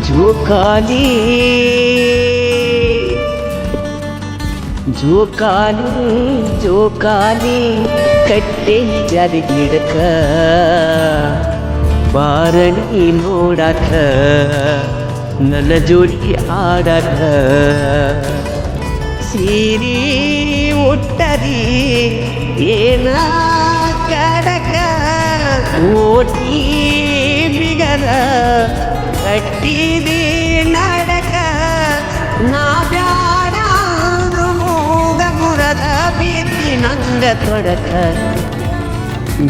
ಜೋಕಾಲಿ ಜೋಕಾಲಿ ಜೋಕಾಲಿ ಕಟ್ಟೆ ಜಾರಿ ಗಿಡಕ ಬಾರಣಿ ನೋಡಾಕ ನನ್ನ ಜೋಡಿ ಆಡಾಕ ಸೀರಿ ಉಟ್ಟರಿ ಏನ ಕಡಕ ಓಟಿ ಬಿಗರ ಕಟ್ಟಿದಿ ನಾಡಕ ನಾ ಬ್ಯಾಡ ಮೂಗ ಮುರದ ಬೀತಿ ನಂಗ ತೊಡಕ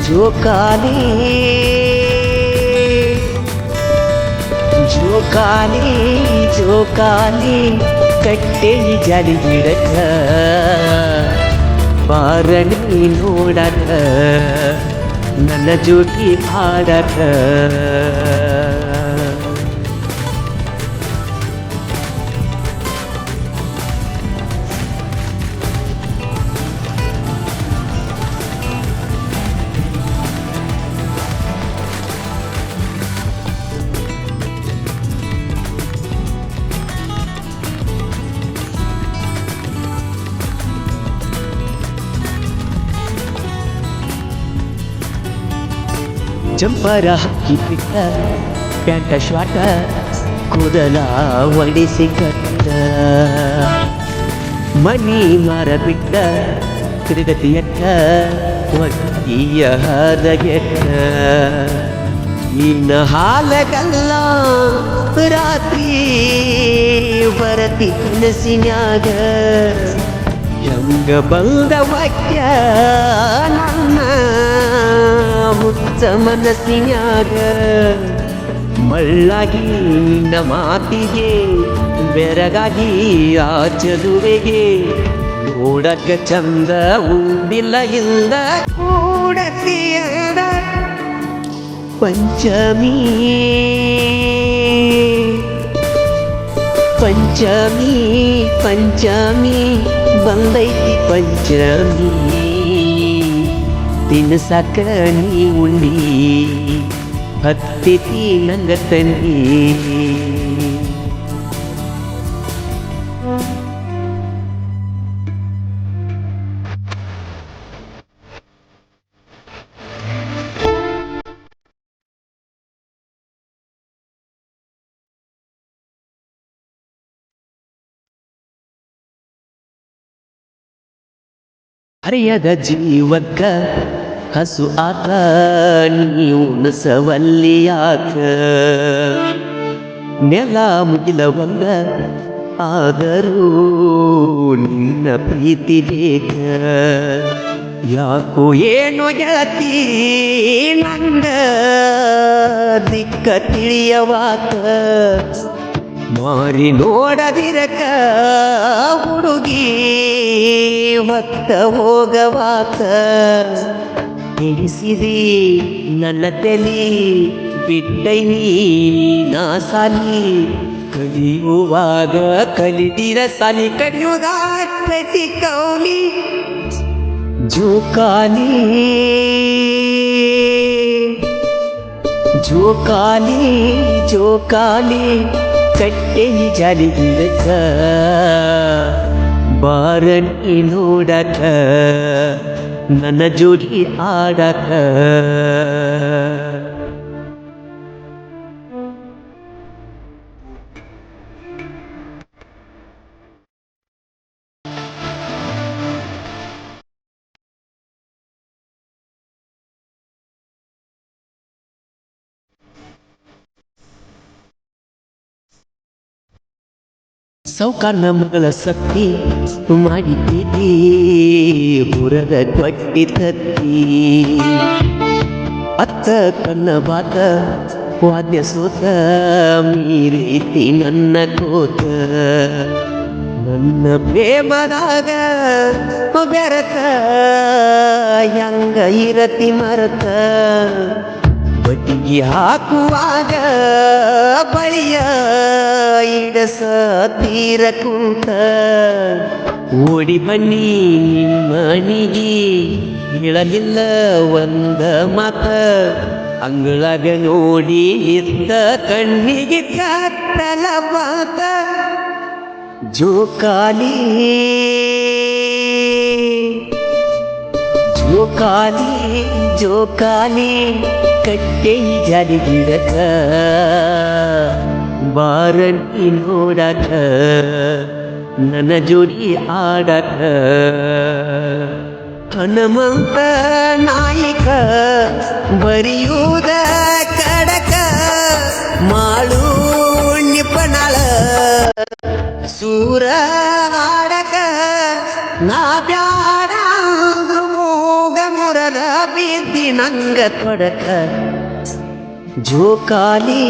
ಜೋಕಾಲಿ ಜೋಕಾಲಿ ಜೋಕಾಲಿ ಕಟ್ಟೆ ಜಾರಿ ಗಿಡಕ ಬಾರಣಿ ನೋಡಕ ನನ್ನ ಜೋಡಿ ಆಡಕ ಜಂಪರ ಹಕ್ಕಿ ಬಿಟ್ಟ ಪ್ಯಾಂಟ ಶಾಟ ಕೂದಲ ಒಡಿಸಿ ಕಟ್ಟ ಮನಿ ಮರ ಬಿಟ್ಟ ತಿರುಗತಿಯಟ್ಟ ಒಟ್ಟಿಯ ಹದಗೆಟ್ಟ ಇನ್ನ ಹಾಲಗಲ್ಲ ರಾತ್ರಿ ಬರತಿ ಕನಸಿನ್ಯಾಗ ಹೆಂಗ ಬಂದ ವಾಕ್ಯ ನನ್ನ ಹುಚ್ಚ ಮನಸ್ಸಿನ್ಯಾಗ ಮಳ್ಳಾಗಿ ನಿನ್ನ ಮಾತಿಗೆ ಬೆರಗಾಗಿ ಆ ಚದುವೆಗೆ ನೋಡಕ ಚಂದ ಉಂಡಿಲ್ಲ ಇಲ್ಲ ಕೂಡತಿಯದ ಪಂಚಮಿ ಪಂಚಮಿ ಪಂಚಮಿ ಬಂದೈತಿ ಪಂಚಮಿ ತಿನ್ನಸಾಕ ನೀ ಉಂಡಿ ಹತ್ತಿತಿ ನಂಗ ತಂದಿ ಹರಿಯದ ಜೀವಕ್ಕ ಹಸು ಆತ ನೀವು ನಸವಲ್ಲಿಯಾಕ ನೆಲ ಮುಗಿಲವಂಗ ಆದರೂ ನಿನ್ನ ಪ್ರೀತಿ ಬೇಕ ಯಾಕೋ ಏನೋ ಗೆಳತಿ ನಂಗ ದಿಕ್ಕ ತಿಳಿಯವಾಕ ಮಾರಿ ನೋಡದಿರಕ ಹುಡುಗಿ ಹೊತ್ತ ಹೋಗವಾತ ಹಿಡಿಸಿದಿ ನನ್ನ ತಲಿ ಬಿಟ್ಟೈನಿ ನಾ ಸಾಲಿ ಕಲಿಯುವಾಗ ಕಲಿದಿರ ಸಾಲಿ ಕಲಿಯುವಾಗ ಪ್ರತಿ ಕೌಲಿ ಜೋಕಾಲಿ ಜೋಕಾಲಿ ಜೋಕಾಲಿ ಕಟ್ಟೆ ಜಾರಿ ಗಿಡಕ ಬಾರಣಿ ನೋಡಕ ನನ್ನ ಜೋಡಿ ಆಡಕ ಸೌಕಾರ್ನ ಮಗಳ ಸತ್ತಿ ಮಾಡಿದ್ದೀ ಹುರದ ಕೊಟ್ಟಿ ತತ್ತಿ ಅತ್ತ ಕನ್ನ ಬಾತ ವಾದ್ಯ ಸೋತ ಮೀರೀತಿ ನನ್ನ ಕೋತ ನನ್ನ ಪ್ರೇಮದಾಗ ಬೆರತ ಹೆಂಗ ಇರತಿ ಮರತ ಬಟ್ಟಿಗೆ ಹಾಕುವಾಗ ಬಳಿಯ ಇಡಸ ತೀರ ಕುಂತ ಓಡಿ ಬನ್ನಿ ಮನಿಗೆ ಹೇಳಲಿಲ್ಲ ಒಂದ ಮಾತ ಅಂಗಳಾಗ ನೋಡಿ ಇದ್ದ ಕಣ್ಣಿಗೆ ಕತ್ತಲ ಮಾತ ಜೋಕಾಲಿ ಜೋಕಾಲಿ ಜೋಕಾಲಿ ಕಟ್ಟೆ ಜಾರಿ ಗಿಡಕ ಬಾರನಿ ನೋಡಕ ನನ್ನ ಜೋಡಿ ಆಡಕ ಹನುಮಂತ ನಾಯಕ ಬರೆಯುವುದ ಕಡಕ ಮಾಡು ನಿಪಣಳ ಸೂರ ಹಾಡಕ ನಾ ಬ್ಯಾಡ ಮೂಗ ಮುರರ ಬಿದ್ದಿ ನಂಗ ತೊಡಕ ಜೋಕಾಲಿ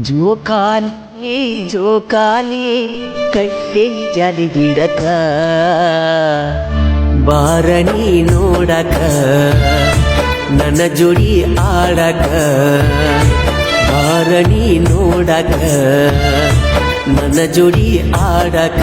ಜೋಕಾಲಿ ಜೋಕಾಲಿ ಕಟ್ಟೆ ಜಾಲಿ ಗಿಡಕ ಬಾರಣಿ ನೋಡಕ ನನ್ನ ಜೋಡಿ ಆಡಕ ಬಾರಣಿ ನೋಡಕ ನನ್ನ ಜೋಡಿ ಆಡಕ